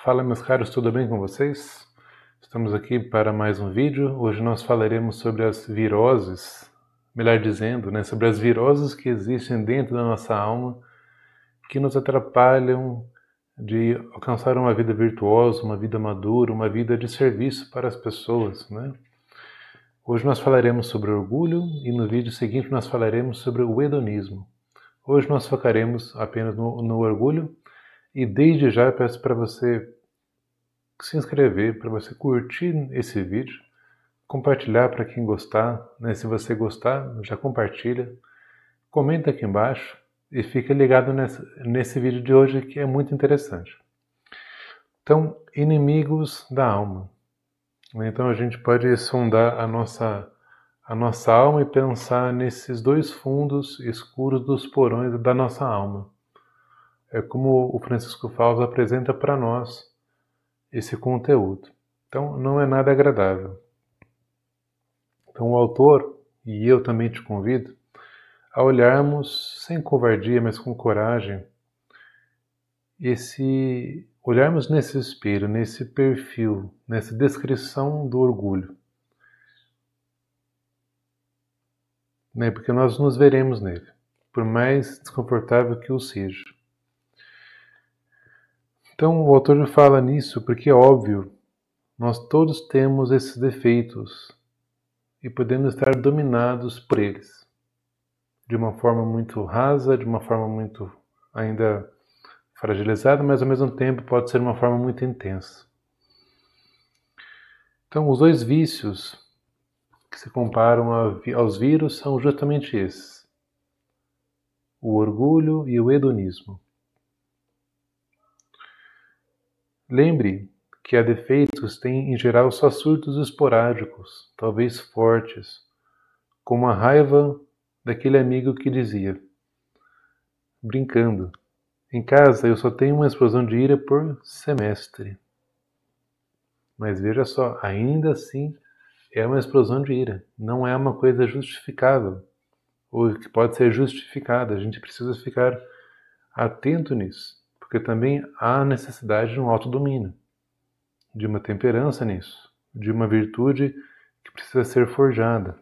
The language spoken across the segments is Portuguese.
Fala, meus caros, tudo bem com vocês? Estamos aqui para mais um vídeo. Hoje nós falaremos sobre as viroses, melhor dizendo, sobre as viroses que existem dentro da nossa alma, que nos atrapalham de alcançar uma vida virtuosa, uma vida madura, uma vida de serviço para as pessoas, né? Hoje nós falaremos sobre orgulho e no vídeo seguinte nós falaremos sobre o hedonismo. Hoje nós focaremos apenas no orgulho e desde já peço para você se inscrever, para você curtir esse vídeo, compartilhar para quem gostar, né? Se você gostar, já compartilha, comenta aqui embaixo e fica ligado nesse vídeo de hoje que é muito interessante. Então, inimigos da alma. Então a gente pode sondar a nossa alma e pensar nesses dois fundos escuros dos porões da nossa alma. É como o Francisco Fausto apresenta para nós esse conteúdo. Então não é nada agradável. Então o autor, e eu também te convido, a olharmos sem covardia, mas com coragem, olharmos nesse espelho, nesse perfil, nessa descrição do orgulho. Porque nós nos veremos nele, por mais desconfortável que o seja. Então o autor fala nisso porque é óbvio, nós todos temos esses defeitos e podemos estar dominados por eles. De uma forma muito rasa, de uma forma muito ainda fragilizada, mas ao mesmo tempo pode ser uma forma muito intensa. Então os dois vícios que se comparam aos vírus são justamente esses: o orgulho e o hedonismo. Lembre que há defeitos têm em geral só surtos esporádicos, talvez fortes, como a raiva daquele amigo que dizia, brincando, em casa eu só tenho uma explosão de ira por semestre. Mas veja só, ainda assim é uma explosão de ira, não é uma coisa justificável, ou que pode ser justificada. A gente precisa ficar atento nisso, porque também há necessidade de um autodomínio, de uma temperança nisso, de uma virtude que precisa ser forjada.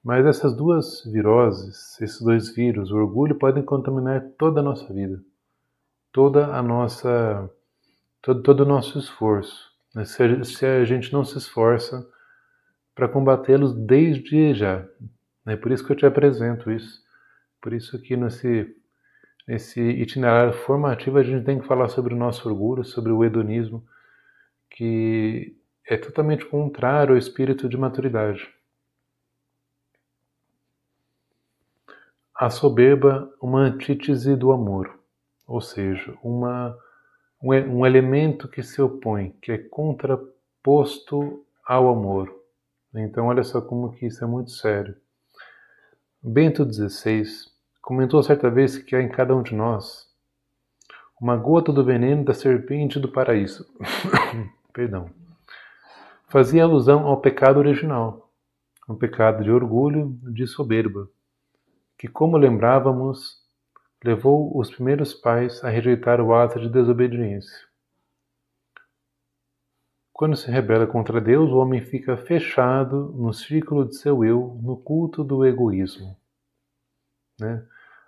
Mas essas duas viroses, esses dois vírus, o orgulho, podem contaminar toda a nossa vida, todo o nosso esforço. Se a gente não se esforça para combatê-los desde já. É por isso que eu te apresento isso. Por isso que nesse itinerário formativo a gente tem que falar sobre o nosso orgulho, sobre o hedonismo, que é totalmente contrário ao espírito de maturidade. A soberba, uma antítese do amor, ou seja, um elemento que se opõe, que é contraposto ao amor. Então olha só como que isso é muito sério. Bento XVI comentou certa vez que há em cada um de nós uma gota do veneno da serpente do paraíso. Perdão. Fazia alusão ao pecado original, um pecado de orgulho, de soberba, que, como lembrávamos, levou os primeiros pais a rejeitar o ato de desobediência. Quando se rebela contra Deus, o homem fica fechado no círculo de seu eu, no culto do egoísmo.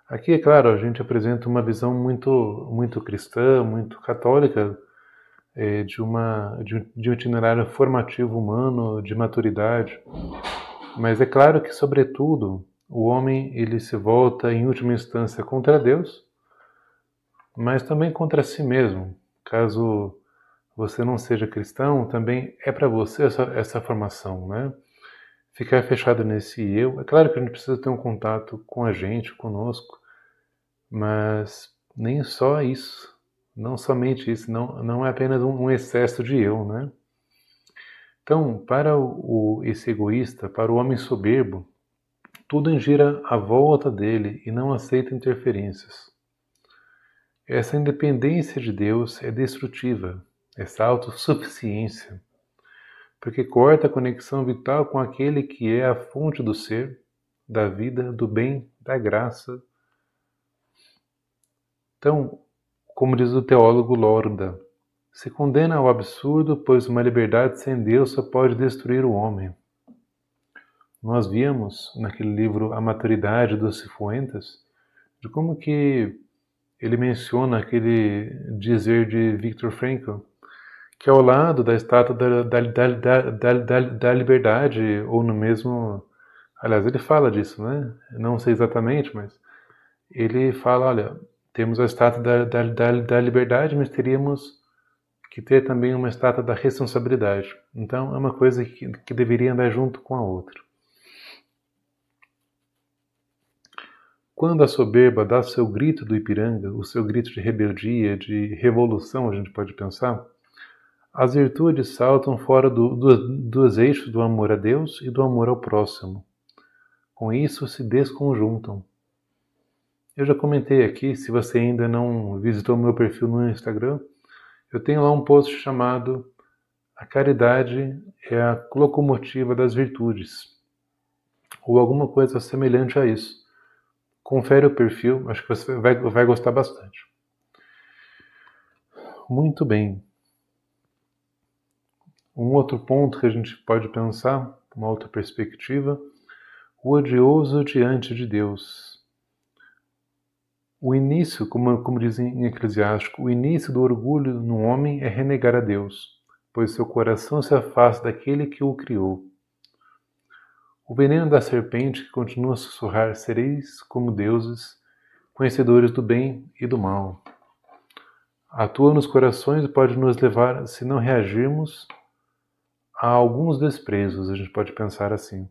Aqui, é claro, a gente apresenta uma visão muito cristã, muito católica, de um itinerário formativo humano, de maturidade. Mas é claro que, sobretudo, o homem ele se volta em última instância contra Deus, mas também contra si mesmo. Caso você não seja cristão, também é para você essa formação, Ficar fechado nesse eu. É claro que a gente precisa ter um contato com a gente, conosco, mas nem só isso. Não somente isso, não é apenas um excesso de eu, Então, para esse egoísta, para o homem soberbo, tudo gira à volta dele e não aceita interferências. Essa independência de Deus é destrutiva, essa autossuficiência, porque corta a conexão vital com aquele que é a fonte do ser, da vida, do bem, da graça. Então, Como diz o teólogo Lorda, se condena ao absurdo, pois uma liberdade sem Deus só pode destruir o homem. Nós vimos naquele livro A Maturidade dos Cifuentes de como que ele menciona aquele dizer de Viktor Frankl, que ao lado da estátua da liberdade, ou no mesmo... Aliás, ele fala disso, né? Não sei exatamente, mas ele fala, olha, temos a estátua da liberdade, mas teríamos que ter também uma estátua da responsabilidade. Então, é uma coisa que deveria andar junto com a outra. Quando a soberba dá seu grito do Ipiranga, o seu grito de rebeldia, de revolução, a gente pode pensar, as virtudes saltam fora dos eixos do amor a Deus e do amor ao próximo. Com isso, se desconjuntam. Eu já comentei aqui, se você ainda não visitou meu perfil no Instagram, eu tenho lá um post chamado A Caridade é a Locomotiva das Virtudes, ou alguma coisa semelhante a isso. Confere o perfil, acho que você vai gostar bastante. Muito bem. Um outro ponto que a gente pode pensar, uma outra perspectiva, o odioso diante de Deus. O início, como dizem em Eclesiástico, o início do orgulho no homem é renegar a Deus, pois seu coração se afasta daquele que o criou. O veneno da serpente que continua a sussurrar: sereis como deuses, conhecedores do bem e do mal. Atua nos corações e pode nos levar, se não reagirmos, a alguns desprezos, a gente pode pensar assim.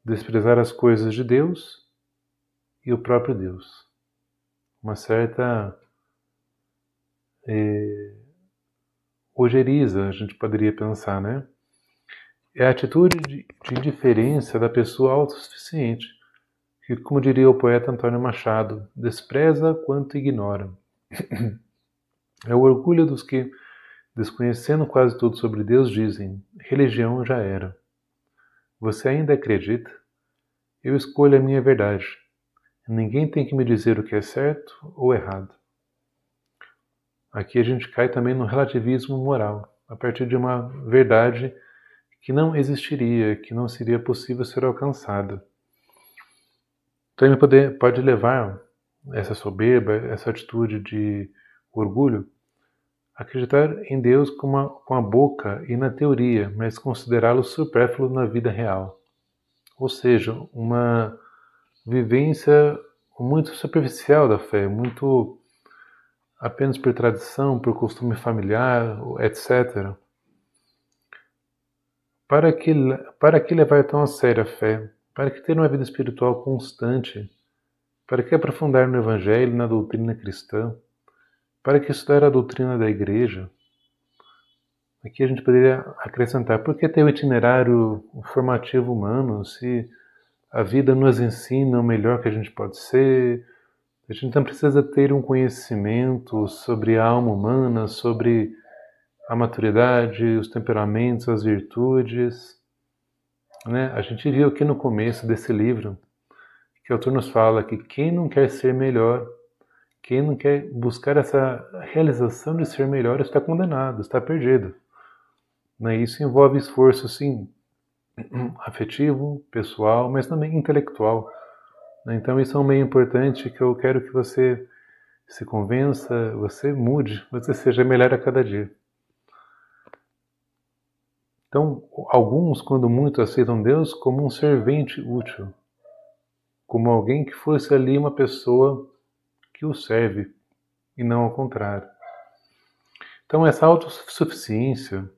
Desprezar as coisas de Deus e o próprio Deus. Uma certa ojeriza, a gente poderia pensar, né? É a atitude de indiferença da pessoa autossuficiente, que, como diria o poeta Antônio Machado, despreza quanto ignora. É o orgulho dos que, desconhecendo quase tudo sobre Deus, dizem: religião já era. Você ainda acredita? Eu escolho a minha verdade. Ninguém tem que me dizer o que é certo ou errado. Aqui a gente cai também no relativismo moral, a partir de uma verdade que não existiria, que não seria possível ser alcançada. Também pode levar essa soberba, essa atitude de orgulho, a acreditar em Deus com a boca e na teoria, mas considerá-lo supérfluo na vida real. Ou seja, uma vivência muito superficial da fé, muito apenas por tradição, por costume familiar, etc. Para que levar tão a sério a fé? Para que ter uma vida espiritual constante? Para que aprofundar no Evangelho e na doutrina cristã? Para que estudar a doutrina da Igreja? Aqui a gente poderia acrescentar: por que ter o itinerário formativo humano se a vida nos ensina o melhor que a gente pode ser? A gente não precisa ter um conhecimento sobre a alma humana, sobre a maturidade, os temperamentos, as virtudes, né? A gente viu aqui no começo desse livro que o autor nos fala que quem não quer ser melhor, quem não quer buscar essa realização de ser melhor, está condenado, está perdido. Né? Isso envolve esforço, sim, afetivo, pessoal, mas também intelectual. Então isso é um meio importante que eu quero que você se convença, você mude, você seja melhor a cada dia. Então, alguns, quando muito, aceitam Deus como um servente útil, como alguém que fosse ali uma pessoa que o serve, e não ao contrário. Então, essa autossuficiência,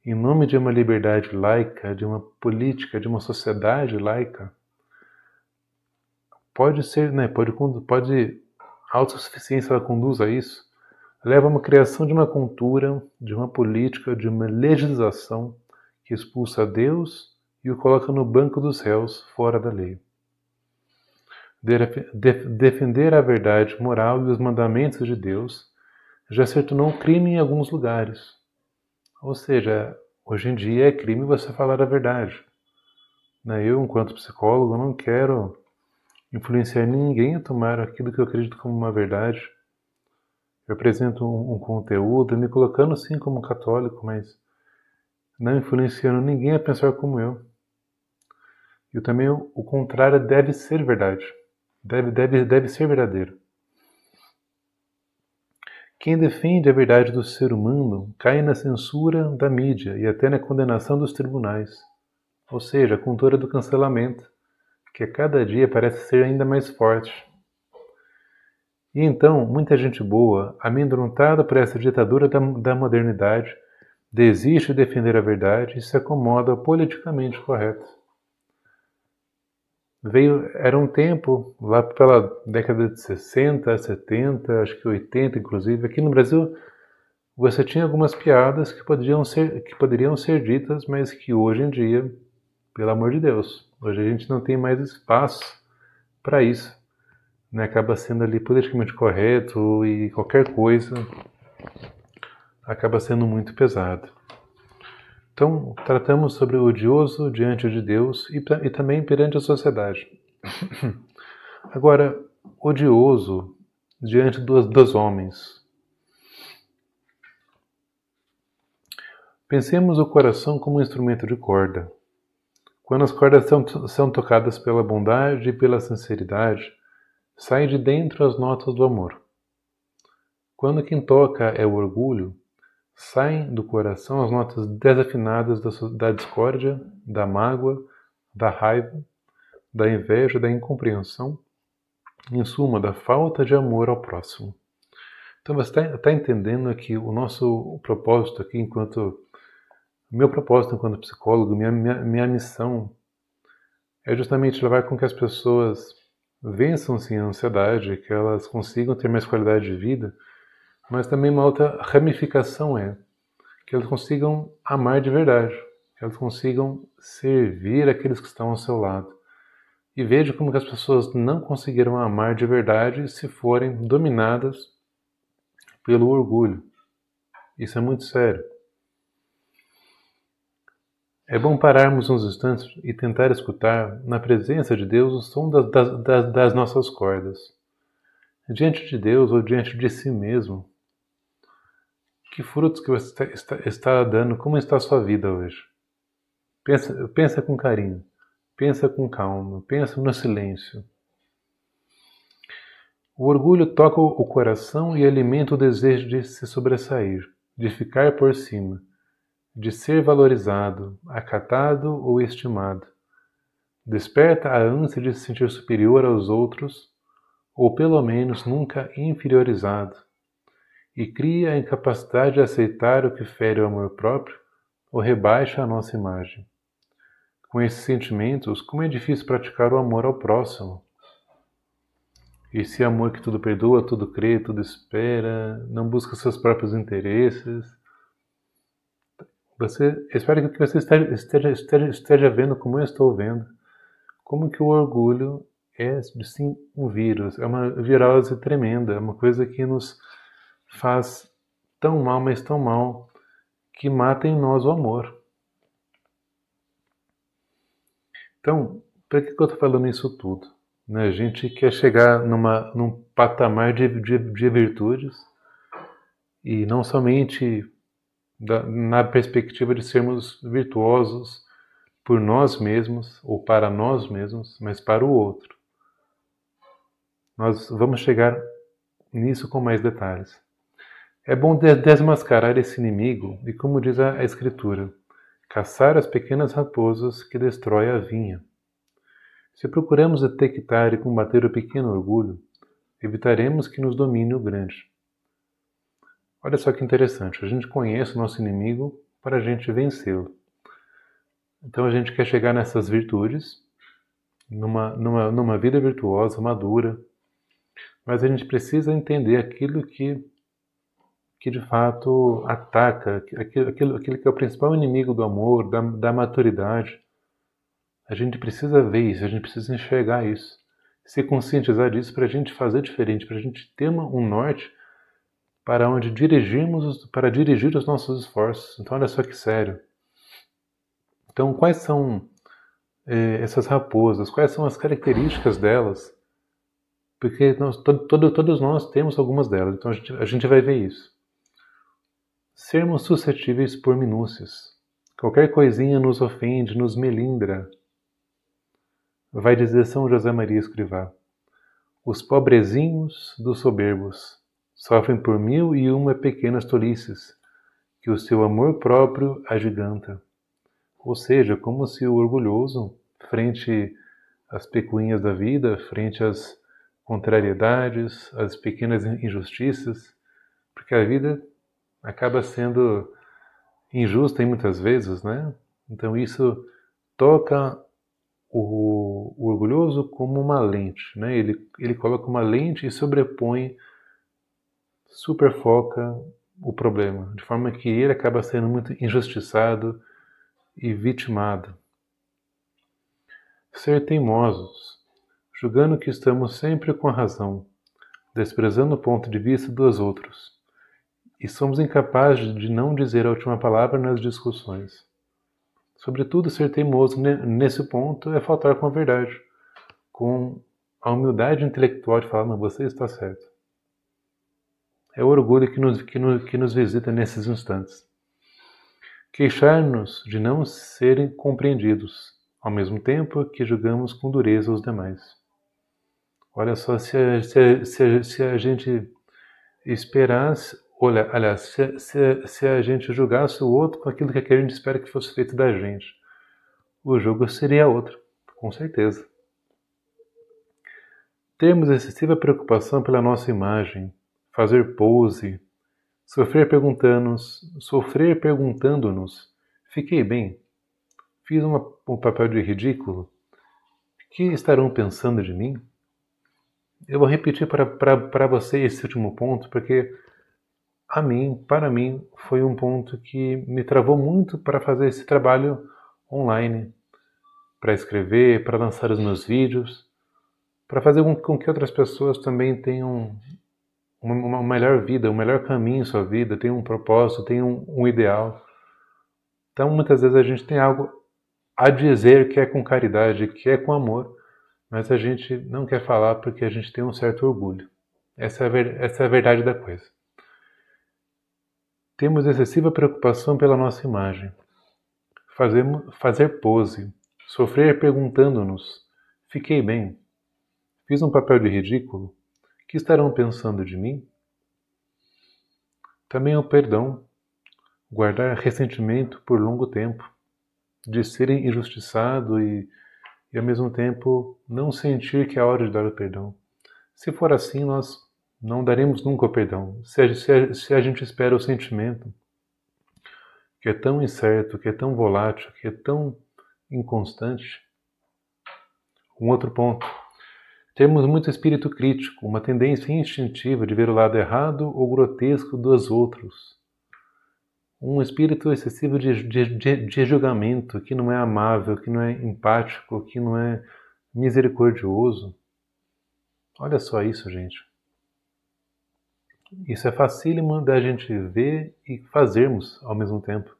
em nome de uma liberdade laica, de uma política, de uma sociedade laica, pode ser, né, a autossuficiência ela conduz a isso, leva a uma criação de uma cultura, de uma política, de uma legislação que expulsa Deus e o coloca no banco dos réus, fora da lei. Defender a verdade moral e os mandamentos de Deus já se tornou um crime em alguns lugares. Ou seja, hoje em dia é crime você falar a verdade. Eu, enquanto psicólogo, não quero influenciar ninguém a tomar aquilo que eu acredito como uma verdade. Eu apresento um conteúdo me colocando sim como católico, mas não influenciando ninguém a pensar como eu. E também o contrário deve ser verdade. Deve ser verdadeiro. Quem defende a verdade do ser humano cai na censura da mídia e até na condenação dos tribunais. Ou seja, a cultura do cancelamento, que a cada dia parece ser ainda mais forte. E então, muita gente boa, amedrontada por essa ditadura da modernidade, desiste de defender a verdade e se acomoda ao politicamente correto. Era um tempo, lá pela década de 60, 70, acho que 80 inclusive, aqui no Brasil você tinha algumas piadas que poderiam ser ditas, mas que hoje em dia, pelo amor de Deus, hoje a gente não tem mais espaço para isso. Né? Acaba sendo ali politicamente correto e qualquer coisa acaba sendo muito pesado. Então, tratamos sobre o odioso diante de Deus e também perante a sociedade. Agora, odioso diante dos homens. Pensemos o coração como um instrumento de corda. Quando as cordas são tocadas pela bondade e pela sinceridade, saem de dentro as notas do amor. Quando quem toca é o orgulho, saem do coração as notas desafinadas da discórdia, da mágoa, da raiva, da inveja, da incompreensão, em suma, da falta de amor ao próximo. Então você está entendendo que o nosso propósito aqui, meu propósito enquanto psicólogo, minha missão é justamente levar com que as pessoas vençam sim a ansiedade, que elas consigam ter mais qualidade de vida, mas também uma outra ramificação é que elas consigam amar de verdade, que elas consigam servir aqueles que estão ao seu lado. E veja como que as pessoas não conseguiram amar de verdade se forem dominadas pelo orgulho. Isso é muito sério. É bom pararmos uns instantes e tentar escutar, na presença de Deus, o som das nossas cordas. Diante de Deus ou diante de si mesmo, que frutos que você está dando? Como está a sua vida hoje? Pensa com carinho. Pensa com calma. Pensa no silêncio. O orgulho toca o coração e alimenta o desejo de se sobressair, de ficar por cima, de ser valorizado, acatado ou estimado. Desperta a ânsia de se sentir superior aos outros, ou pelo menos nunca inferiorizado, e cria a incapacidade de aceitar o que fere o amor próprio ou rebaixa a nossa imagem. Com esses sentimentos, como é difícil praticar o amor ao próximo. Esse amor que tudo perdoa, tudo crê, tudo espera, não busca seus próprios interesses. Espero que você esteja vendo como eu estou vendo, como que o orgulho é sim um vírus, é uma virose tremenda, é uma coisa que nos faz tão mal, mas tão mal, que mata em nós o amor. Então, por que eu estou falando isso tudo? A gente quer chegar num patamar de virtudes e não somente na perspectiva de sermos virtuosos por nós mesmos ou para nós mesmos, mas para o outro. Nós vamos chegar nisso com mais detalhes. É bom desmascarar esse inimigo e, como diz a Escritura, caçar as pequenas raposas que destrói a vinha. Se procuramos detectar e combater o pequeno orgulho, evitaremos que nos domine o grande. Olha só que interessante, a gente conhece o nosso inimigo para a gente vencê-lo. Então a gente quer chegar nessas virtudes, numa vida virtuosa, madura, mas a gente precisa entender aquilo que de fato ataca, aquilo que é o principal inimigo do amor, da maturidade. A gente precisa ver isso, a gente precisa enxergar isso, se conscientizar disso para a gente fazer diferente, para a gente ter um norte para onde para dirigir os nossos esforços. Então olha só que sério. Então quais são essas raposas? Quais são as características delas Porque todos nós temos algumas delas, então a gente vai ver isso. Sermos suscetíveis por minúcias. Qualquer coisinha nos ofende, nos melindra. Vai dizer São José Maria Escrivá. Os pobrezinhos dos soberbos sofrem por 1001 pequenas tolices, que o seu amor próprio agiganta. Ou seja, como se o orgulhoso, frente às picuinhas da vida, frente às contrariedades, às pequenas injustiças, porque a vida acaba sendo injusta em muitas vezes, né? Então isso toca o orgulhoso como uma lente, né? Ele coloca uma lente e sobrepõe, superfoca o problema, de forma que ele acaba sendo muito injustiçado e vitimado. Ser teimosos, julgando que estamos sempre com a razão, desprezando o ponto de vista dos outros, e somos incapazes de não dizer a última palavra nas discussões. Sobretudo, ser teimoso nesse ponto é faltar com a verdade, com a humildade intelectual de falar, não, você está certo. É o orgulho que nos visita nesses instantes. Queixar-nos de não serem compreendidos, ao mesmo tempo que julgamos com dureza os demais. Olha só, se a gente esperasse, aliás, se a gente julgasse o outro com aquilo que a gente espera que fosse feito da gente, o jogo seria outro, com certeza. Termos excessiva preocupação pela nossa imagem, fazer pose, sofrer perguntando-nos, fiquei bem? Fiz um papel de ridículo? O que estarão pensando de mim? Eu vou repetir para você esse último ponto, porque para mim, foi um ponto que me travou muito para fazer esse trabalho online, para escrever, para lançar os meus vídeos, para fazer com que outras pessoas também tenham uma melhor vida, um melhor caminho em sua vida, tenham um propósito, tenham um ideal. Então, muitas vezes a gente tem algo a dizer que é com caridade, que é com amor, mas a gente não quer falar porque a gente tem um certo orgulho. Essa é a verdade da coisa. Temos excessiva preocupação pela nossa imagem. Fazer pose, sofrer perguntando-nos, fiquei bem? Fiz um papel de ridículo? O que estarão pensando de mim? Também o perdão, guardar ressentimento por longo tempo, de ser injustiçado e ao mesmo tempo não sentir que é hora de dar o perdão. Se for assim, nós não daremos nunca o perdão. Se a gente espera o sentimento, que é tão incerto, que é tão volátil, que é tão inconstante. Um outro ponto. Temos muito espírito crítico, uma tendência instintiva de ver o lado errado ou grotesco dos outros. Um espírito excessivo de julgamento, que não é amável, que não é empático, que não é misericordioso. Olha só isso, gente. Isso é facílimo da gente ver e fazermos ao mesmo tempo.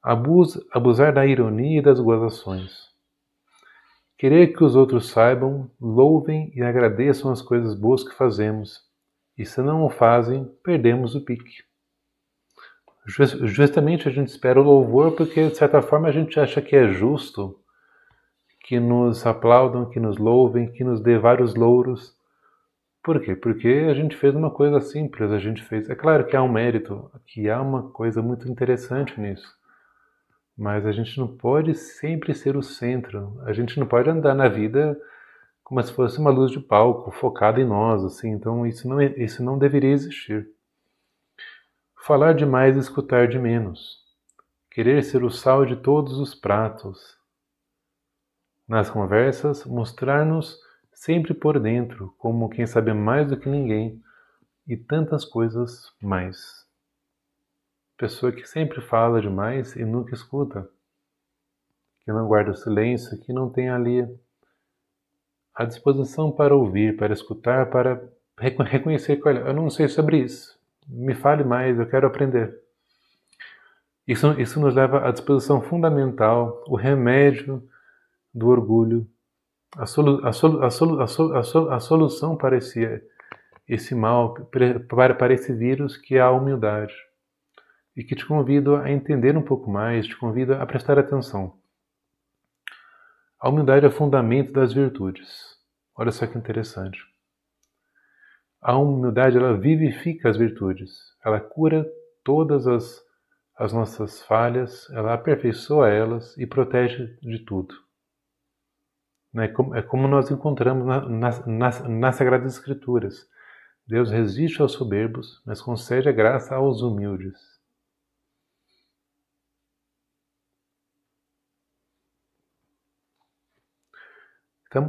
Abusar da ironia e das gozações. Querer que os outros saibam, louvem e agradeçam as coisas boas que fazemos. E se não o fazem, perdemos o pique. Justamente a gente espera o louvor porque, de certa forma, a gente acha que é justo que nos aplaudam, que nos louvem, que nos dê vários louros. Por quê? Porque a gente fez uma coisa simples, É claro que há um mérito, que há uma coisa muito interessante nisso. Mas a gente não pode sempre ser o centro. A gente não pode andar na vida como se fosse uma luz de palco, focada em nós, assim. Então isso não deveria existir. Falar demais e escutar de menos. Querer ser o sal de todos os pratos. Nas conversas, mostrar-nos sempre por dentro, como quem sabe mais do que ninguém, e tantas coisas mais. Pessoa que sempre fala demais e nunca escuta, que não guarda o silêncio, que não tem ali a disposição para ouvir, para escutar, para reconhecer que, olha, eu não sei sobre isso, me fale mais, eu quero aprender. Isso nos leva à disposição fundamental, o remédio do orgulho, a solução para esse mal, para esse vírus, que é a humildade. E que te convido a entender um pouco mais, te convido a prestar atenção. A humildade é o fundamento das virtudes. Olha só que interessante. A humildade, ela vivifica as virtudes. Ela cura todas as nossas falhas, ela aperfeiçoa elas e protege de tudo. É como nós encontramos nas Sagradas Escrituras. Deus resiste aos soberbos, mas concede a graça aos humildes.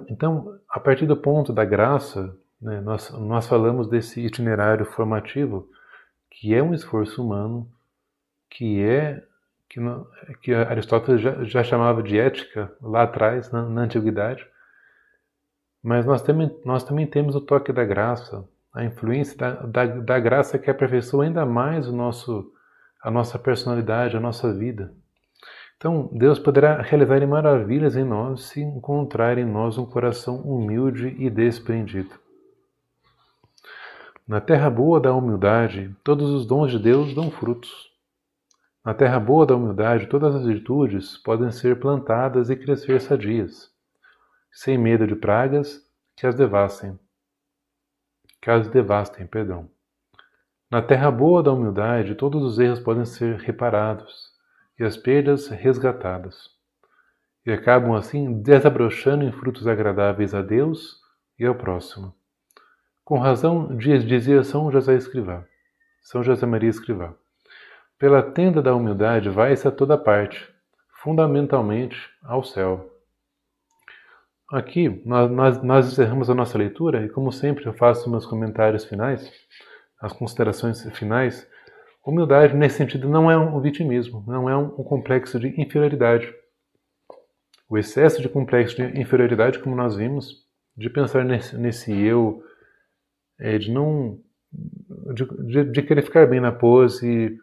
Então, a partir do ponto da graça, né, nós falamos desse itinerário formativo, que é um esforço humano, que Aristóteles já chamava de ética lá atrás, na antiguidade, mas nós também temos o toque da graça, a influência da graça que aperfeiçoa ainda mais a nossa personalidade, a nossa vida. Então, Deus poderá realizar maravilhas em nós se encontrar em nós um coração humilde e desprendido. Na terra boa da humildade, todos os dons de Deus dão frutos. Na terra boa da humildade, todas as virtudes podem ser plantadas e crescer sadias, sem medo de pragas que as devastem. Na terra boa da humildade, todos os erros podem ser reparados e as perdas resgatadas, e acabam assim desabrochando em frutos agradáveis a Deus e ao próximo. Com razão dizia São José Maria Escrivá: pela tenda da humildade vai-se a toda parte, fundamentalmente ao céu. Aqui nós encerramos a nossa leitura e, como sempre, eu faço meus comentários finais, as considerações finais. Humildade, nesse sentido, não é um vitimismo, não é um complexo de inferioridade. O excesso de complexo de inferioridade, como nós vimos, de pensar nesse eu, de querer ficar bem na pose,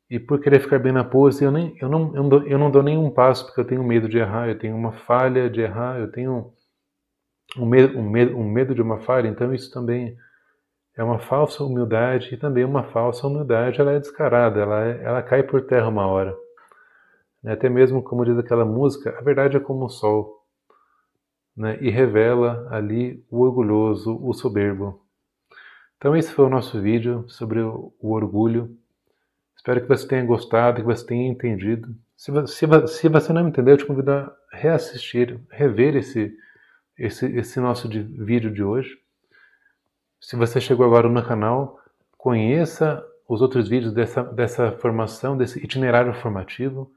e por querer ficar bem na pose, eu não dou nenhum passo, porque eu tenho medo de errar, eu tenho uma falha de errar, eu tenho um medo de uma falha, então isso também é uma falsa humildade, e também uma falsa humildade, ela é descarada, ela cai por terra uma hora. Até mesmo, como diz aquela música, a verdade é como o sol, né, e revela ali o orgulhoso, o soberbo. Então esse foi o nosso vídeo sobre o orgulho. Espero que você tenha gostado, que você tenha entendido. Se você não entendeu, eu te convido a reassistir, rever esse nosso vídeo de hoje. Se você chegou agora no canal, conheça os outros vídeos dessa formação, desse itinerário formativo.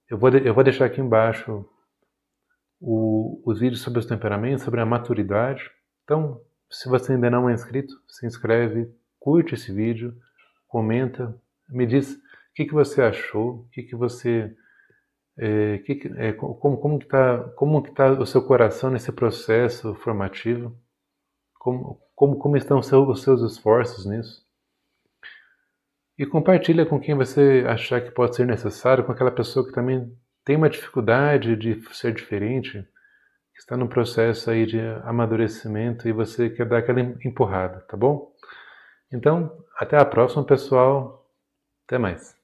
Eu vou deixar aqui embaixo os vídeos sobre os temperamentos, sobre a maturidade. Então, se você ainda não é inscrito, se inscreve, curte esse vídeo, comenta, me diz o que você achou, como que tá o seu coração nesse processo formativo, como estão os seus esforços nisso. E compartilha com quem você achar que pode ser necessário, com aquela pessoa que também tem uma dificuldade de ser diferente, que está no processo aí de amadurecimento e você quer dar aquela empurrada, tá bom? Então, até a próxima, pessoal. Até mais.